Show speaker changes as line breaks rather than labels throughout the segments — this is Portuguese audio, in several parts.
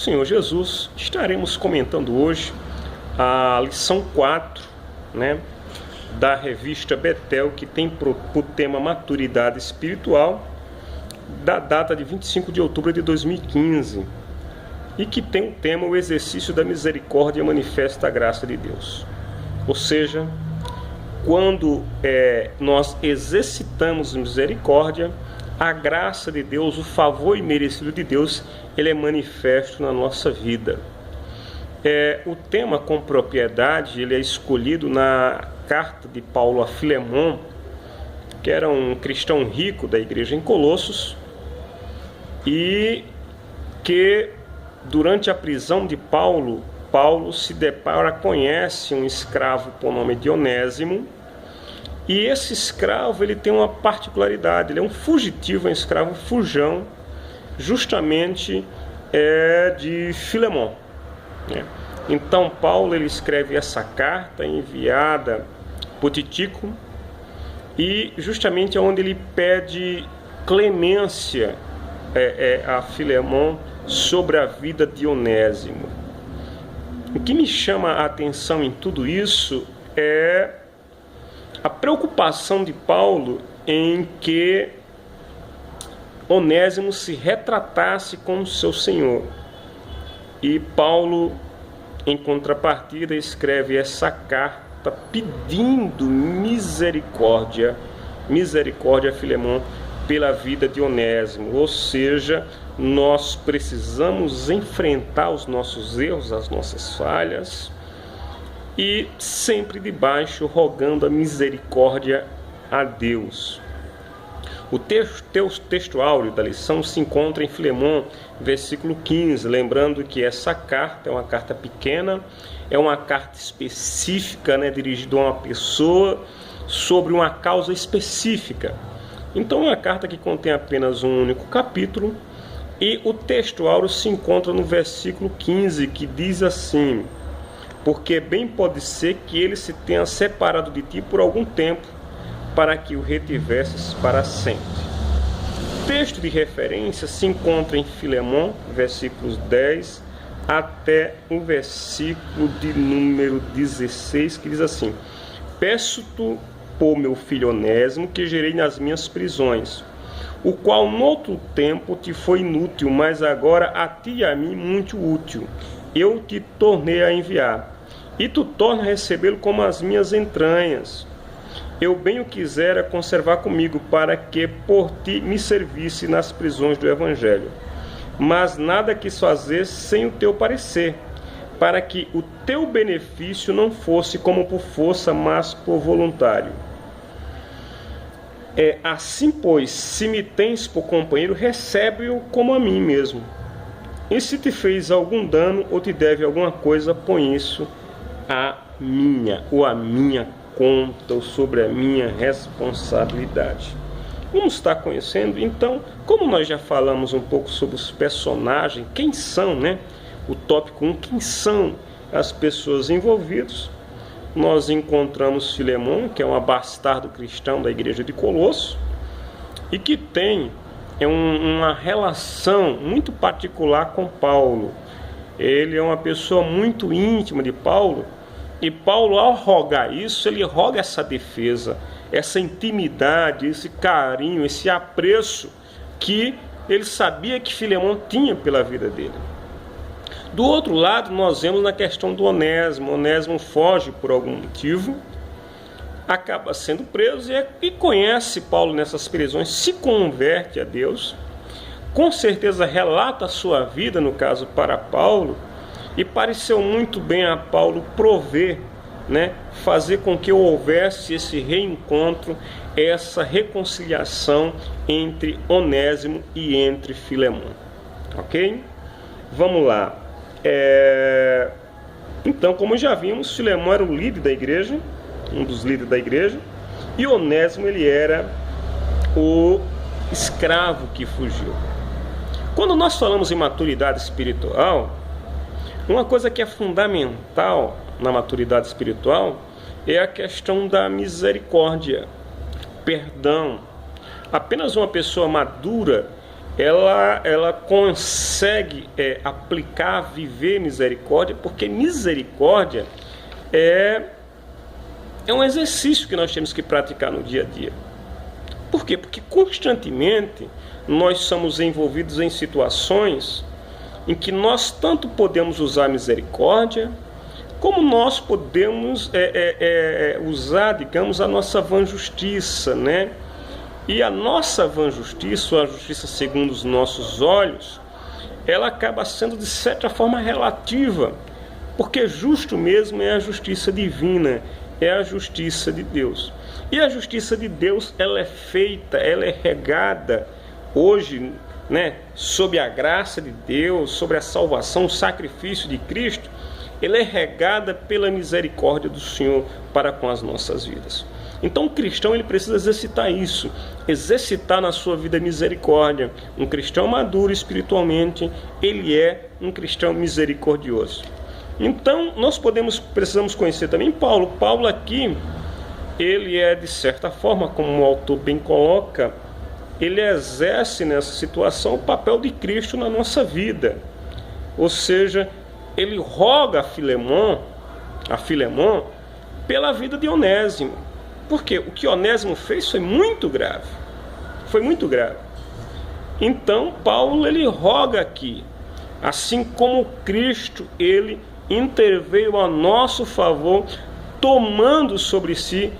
Senhor Jesus, estaremos comentando hoje a lição 4, da revista Betel, que tem por tema maturidade espiritual, da data de 25 de outubro de 2015, e que tem o tema o exercício da misericórdia manifesta a graça de Deus. Ou seja, quando nós exercitamos misericórdia, a graça de Deus, o favor imerecido de Deus, ele é manifesto na nossa vida. O tema com propriedade, ele é escolhido na carta de Paulo a Filemon, que era um cristão rico da igreja em Colossos, e que durante a prisão de Paulo se depara, conhece um escravo por nome de Onésimo. E esse escravo, ele tem uma particularidade, ele é um fugitivo, um escravo fujão, justamente de Filemon. Então Paulo, ele escreve essa carta enviada por Tíquico, e justamente é onde ele pede clemência a Filemon sobre a vida de Onésimo. O que me chama a atenção em tudo isso é a preocupação de Paulo em que Onésimo se retratasse com o seu Senhor. E Paulo, em contrapartida, escreve essa carta pedindo misericórdia a Filemon pela vida de Onésimo. Ou seja, nós precisamos enfrentar os nossos erros, as nossas falhas, e sempre debaixo rogando a misericórdia a Deus. O texto áureo da lição se encontra em Filemon, versículo 15, lembrando que essa carta é uma carta pequena, é uma carta específica, dirigida a uma pessoa sobre uma causa específica. Então é uma carta que contém apenas um único capítulo, e o texto áureo se encontra no versículo 15, que diz assim: porque bem pode ser que ele se tenha separado de ti por algum tempo, para que o retivesses para sempre. O texto de referência se encontra em Filemon, versículos 10 até o versículo de número 16, que diz assim: peço-te, por meu filho Onésimo, que gerei nas minhas prisões, o qual no outro tempo te foi inútil, mas agora a ti e a mim muito útil. Eu te tornei a enviar, e tu torna a recebê-lo como as minhas entranhas. Eu bem o quisera conservar comigo, para que por ti me servisse nas prisões do Evangelho. Mas nada quis fazer sem o teu parecer, para que o teu benefício não fosse como por força, mas por voluntário. Assim, pois, se me tens por companheiro, recebe-o como a mim mesmo. E se te fez algum dano ou te deve alguma coisa, põe isso a minha conta, ou sobre a minha responsabilidade. Vamos estar conhecendo, então, como nós já falamos um pouco sobre os personagens, quem são, o tópico 1, quem são as pessoas envolvidas. Nós encontramos Filemon, que é um bastardo cristão da igreja de Colosso, e que tem uma relação muito particular com Paulo. Ele é uma pessoa muito íntima de Paulo, e Paulo, ao rogar isso, ele roga essa defesa, essa intimidade, esse carinho, esse apreço que ele sabia que Filemon tinha pela vida dele. Do outro lado, nós vemos na questão do Onésimo. Onésimo foge por algum motivo, acaba sendo preso e conhece Paulo nessas prisões, se converte a Deus, com certeza relata a sua vida, no caso, para Paulo, e pareceu muito bem a Paulo prover, fazer com que houvesse esse reencontro, essa reconciliação entre Onésimo e entre Filemon. Ok? Vamos lá. Então, como já vimos, Filemon era o líder da igreja, um dos líderes da igreja, e Onésimo, ele era o escravo que fugiu. Quando nós falamos em maturidade espiritual, uma coisa que é fundamental na maturidade espiritual é a questão da misericórdia, perdão. Apenas uma pessoa madura ela consegue aplicar, viver misericórdia, porque misericórdia é um exercício que nós temos que praticar no dia a dia. Por quê? Porque constantemente nós somos envolvidos em situações em que nós tanto podemos usar misericórdia, como nós podemos usar, digamos, a nossa vã justiça, né? E a nossa vã justiça, ou a justiça segundo os nossos olhos, ela acaba sendo de certa forma relativa, porque justo mesmo é a justiça divina, é a justiça de Deus. E a justiça de Deus, ela é feita, ela é regada hoje, né, sob a graça de Deus, sobre a salvação, o sacrifício de Cristo, ela é regada pela misericórdia do Senhor para com as nossas vidas. Então o cristão ele precisa exercitar isso, exercitar na sua vida misericórdia. Um cristão maduro espiritualmente, ele é um cristão misericordioso. Então nós precisamos conhecer também Paulo. Paulo aqui, ele é de certa forma, como o autor bem coloca, ele exerce nessa situação o papel de Cristo na nossa vida. Ou seja, ele roga a Filemon pela vida de Onésimo. Porque o que Onésimo fez foi muito grave. Foi muito grave. Então, Paulo, ele roga aqui, assim como Cristo, ele interveio a nosso favor, tomando sobre si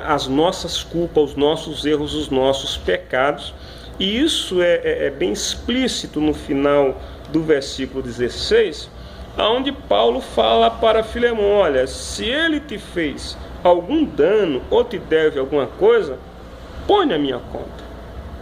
as nossas culpas, os nossos erros, os nossos pecados. E isso é bem explícito no final do versículo 16, onde Paulo fala para Filemon: olha, se ele te fez algum dano ou te deve alguma coisa, põe na minha conta,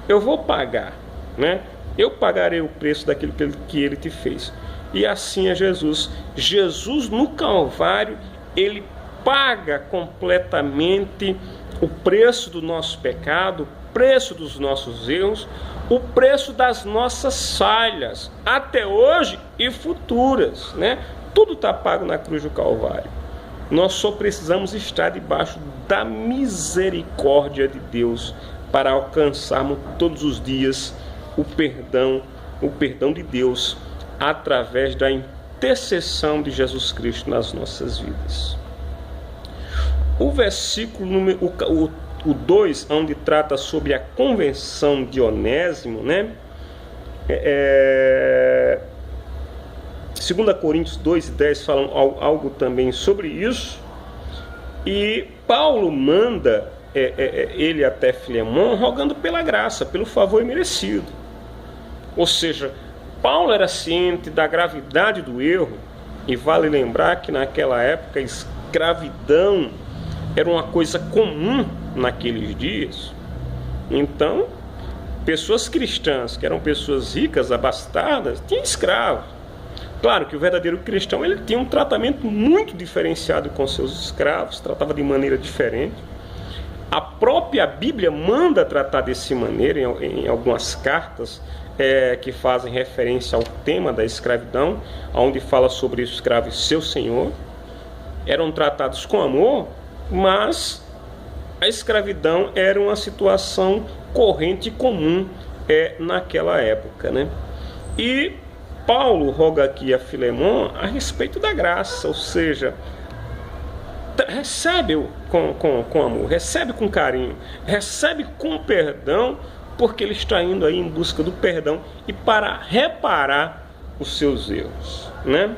eu vou pagar, né? Eu pagarei o preço daquilo que ele te fez. E assim é Jesus. Jesus no Calvário, ele paga completamente o preço do nosso pecado, o preço dos nossos erros, o preço das nossas falhas, até hoje e futuras, né? Tudo está pago na cruz do Calvário. Nós só precisamos estar debaixo da misericórdia de Deus para alcançarmos todos os dias o perdão de Deus através da intercessão de Jesus Cristo nas nossas vidas. O versículo o 2, onde trata sobre a conversão de Onésimo, né? 2 Coríntios 2:10 falam algo também sobre isso. E Paulo manda ele até Filemon rogando pela graça, pelo favor merecido. Ou seja, Paulo era ciente da gravidade do erro, e vale lembrar que naquela época a escravidão era uma coisa comum naqueles dias. Então, pessoas cristãs, que eram pessoas ricas, abastadas, tinham escravos. Claro que o verdadeiro cristão ele tinha um tratamento muito diferenciado com seus escravos, tratava de maneira diferente. A própria Bíblia manda tratar dessa maneira em algumas cartas que fazem referência ao tema da escravidão, onde fala sobre o escravo e seu senhor. Eram tratados com amor, mas a escravidão era uma situação corrente e comum naquela época, né? E Paulo roga aqui a Filemon a respeito da graça, ou seja, recebe com amor, recebe com carinho, recebe com perdão, porque ele está indo aí em busca do perdão e para reparar os seus erros, né?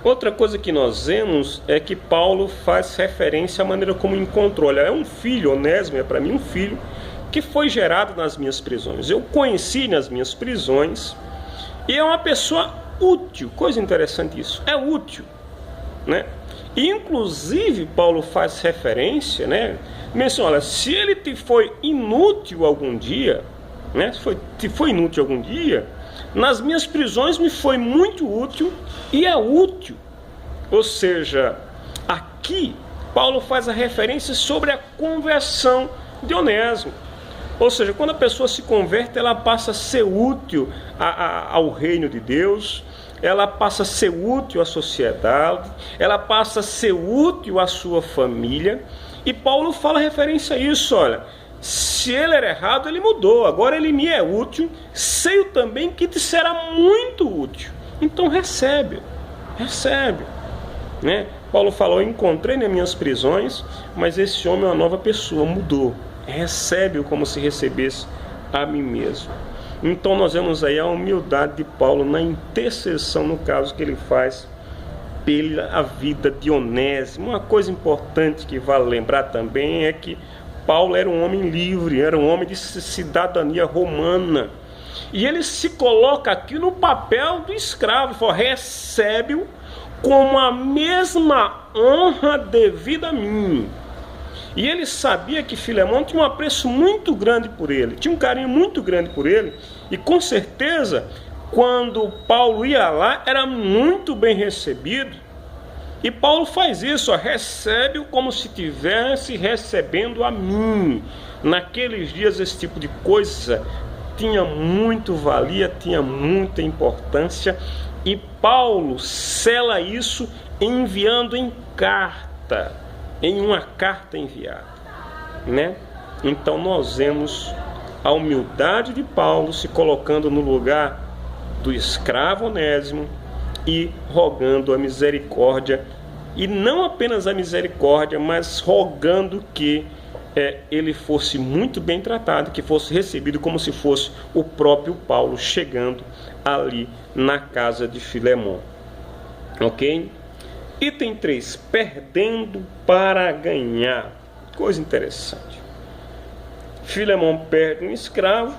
Outra coisa que nós vemos é que Paulo faz referência à maneira como encontrou. Olha, é um filho, Onésimo é para mim um filho que foi gerado nas minhas prisões. Eu conheci nas minhas prisões e é uma pessoa útil. Coisa interessante isso, é útil, né? E inclusive Paulo faz referência, né? Menciona, olha, se ele te foi inútil algum dia, né? Se foi inútil algum dia, nas minhas prisões me foi muito útil e é útil. Ou seja, aqui Paulo faz a referência sobre a conversão de Onésimo. Ou seja, quando a pessoa se converte, ela passa a ser útil ao reino de Deus, ela passa a ser útil à sociedade, ela passa a ser útil à sua família. E Paulo fala referência a isso, olha, Se ele era errado, ele mudou. Agora ele me é útil. Sei também que te será muito útil. Então recebe. Né? Paulo falou, encontrei nas minhas prisões, mas esse homem é uma nova pessoa, mudou. Recebe-o como se recebesse a mim mesmo. Então nós vemos aí a humildade de Paulo na intercessão, no caso que ele faz pela vida de Onésimo. Uma coisa importante que vale lembrar também é que Paulo era um homem livre, era um homem de cidadania romana. E ele se coloca aqui no papel do escravo, fala, recebe-o com a mesma honra devida a mim. E ele sabia que Filemão tinha um apreço muito grande por ele, tinha um carinho muito grande por ele, e com certeza, quando Paulo ia lá, era muito bem recebido. E Paulo faz isso, recebe-o como se estivesse recebendo a mim. Naqueles dias esse tipo de coisa tinha muito valia, tinha muita importância, e Paulo sela isso enviando em carta, em uma carta enviada, né? Então nós vemos a humildade de Paulo se colocando no lugar do escravo Onésimo e rogando a misericórdia, e não apenas a misericórdia, mas rogando que ele fosse muito bem tratado, que fosse recebido como se fosse o próprio Paulo chegando ali na casa de Filemão. Ok? Item 3, perdendo para ganhar. Coisa interessante. Filemão perde um escravo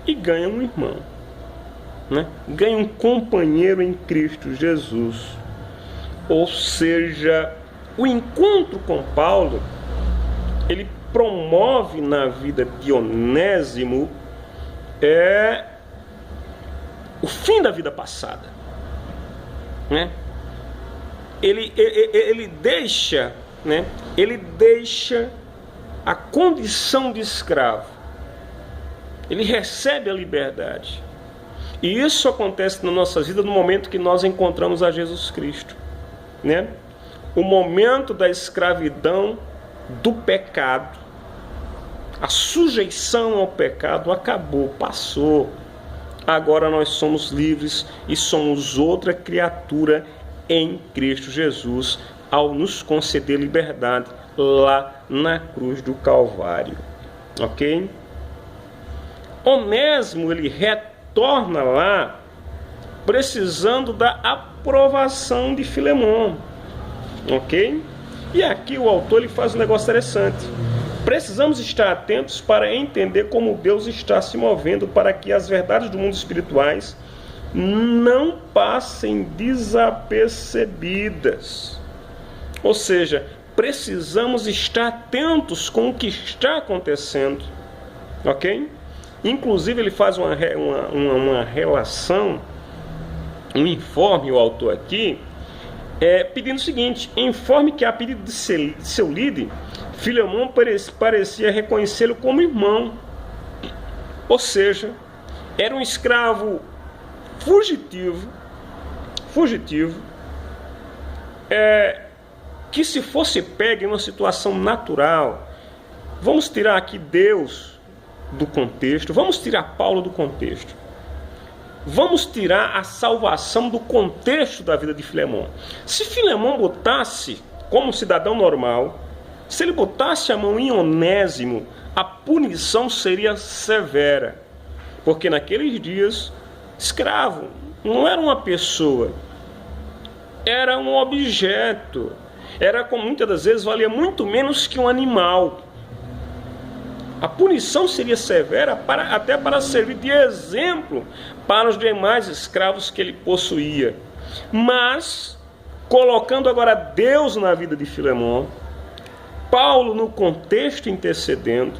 e ganha um irmão, né? Ganha um companheiro em Cristo Jesus. Ou seja, o encontro com Paulo, ele promove na vida de Onésimo o fim da vida passada, né? Ele deixa, né? Ele deixa a condição de escravo, ele recebe a liberdade. E isso acontece na nossa vida no momento que nós encontramos a Jesus Cristo, né? O momento da escravidão do pecado, a sujeição ao pecado acabou, passou. Agora nós somos livres e somos outra criatura em Cristo Jesus, ao nos conceder liberdade lá na cruz do Calvário. Ok? Onésimo, ele retorna lá precisando da aprovação de Filemão. Ok? E aqui o autor ele faz um negócio interessante. Precisamos estar atentos para entender como Deus está se movendo para que as verdades do mundo espirituais não passem desapercebidas. Ou seja, precisamos estar atentos com o que está acontecendo. Ok? Inclusive ele faz uma relação, um informe, o autor aqui, pedindo o seguinte: informe que a pedido de seu líder, Filemão parecia reconhecê-lo como irmão. Ou seja, era um escravo fugitivo, que se fosse pego em uma situação natural, vamos tirar aqui Deus do contexto, vamos tirar Paulo do contexto, vamos tirar a salvação do contexto da vida de Filemão. Se Filemão botasse como cidadão normal, se ele botasse a mão em Onésimo, a punição seria severa, porque naqueles dias, escravo não era uma pessoa, era um objeto, era, como muitas das vezes, valia muito menos que um animal. A punição seria severa até para servir de exemplo para os demais escravos que ele possuía. Mas, colocando agora Deus na vida de Filemão, Paulo no contexto intercedendo,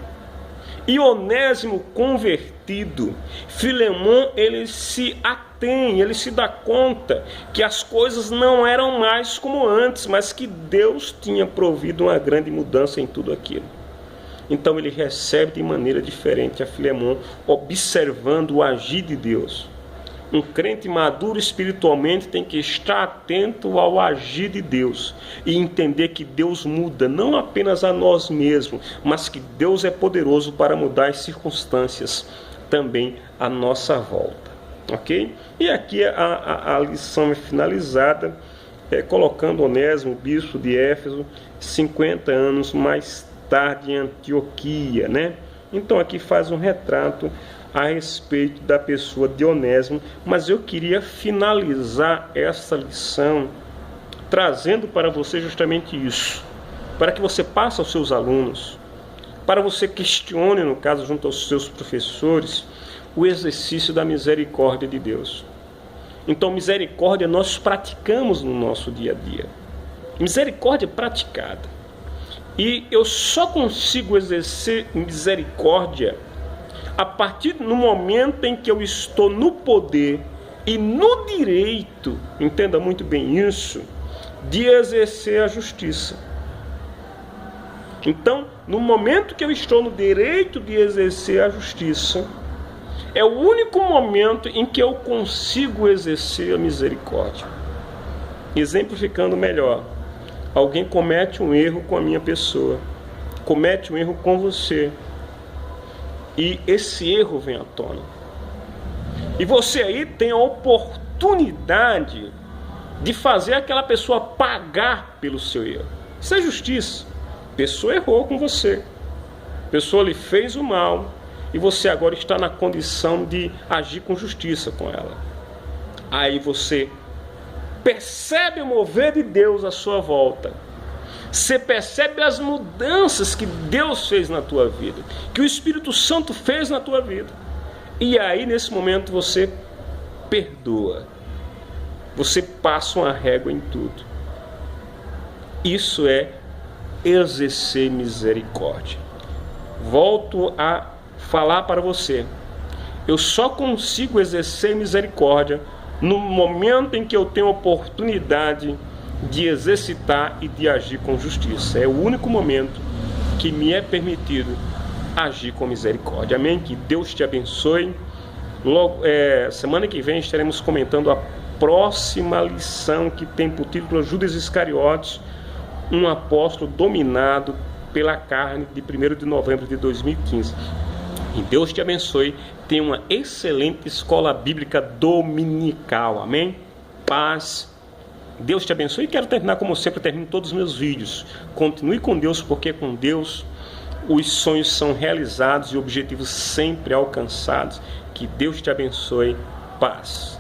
e Onésimo convertido, Filemão ele se atém, ele se dá conta que as coisas não eram mais como antes, mas que Deus tinha provido uma grande mudança em tudo aquilo. Então ele recebe de maneira diferente a Filemão, observando o agir de Deus. Um crente maduro espiritualmente tem que estar atento ao agir de Deus e entender que Deus muda não apenas a nós mesmos, mas que Deus é poderoso para mudar as circunstâncias também à nossa volta. Ok? E aqui a lição é finalizada, colocando Onésimo, bispo de Éfeso, 50 anos mais tarde em Antioquia, né? Então aqui faz um retrato a respeito da pessoa de Onésimo, mas eu queria finalizar essa lição trazendo para você justamente isso, para que você passe aos seus alunos, para você questione, no caso, junto aos seus professores, o exercício da misericórdia de Deus. Então, misericórdia nós praticamos no nosso dia a dia. Misericórdia praticada. E eu só consigo exercer misericórdia a partir do momento em que eu estou no poder e no direito, entenda muito bem isso, de exercer a justiça. Então, no momento que eu estou no direito de exercer a justiça, é o único momento em que eu consigo exercer a misericórdia. Exemplificando melhor, alguém comete um erro com a minha pessoa, comete um erro com você, e esse erro vem à tona. E você aí tem a oportunidade de fazer aquela pessoa pagar pelo seu erro. Isso é justiça. A pessoa errou com você. A pessoa lhe fez o mal e você agora está na condição de agir com justiça com ela. Aí você percebe o mover de Deus à sua volta. Você percebe as mudanças que Deus fez na tua vida, que o Espírito Santo fez na tua vida. E aí, nesse momento, você perdoa. Você passa uma régua em tudo. Isso é exercer misericórdia. Volto a falar para você. Eu só consigo exercer misericórdia no momento em que eu tenho oportunidade de exercitar e de agir com justiça. É o único momento que me é permitido agir com misericórdia. Amém? Que Deus te abençoe. Logo, semana que vem estaremos comentando a próxima lição, que tem por título Judas Iscariotes, um apóstolo dominado pela carne, de 1º de novembro de 2015. E Deus te abençoe. Tenha uma excelente escola bíblica dominical. Amém? Paz. Deus te abençoe. E quero terminar como sempre termino todos os meus vídeos. Continue com Deus, porque com Deus os sonhos são realizados e objetivos sempre alcançados. Que Deus te abençoe. Paz.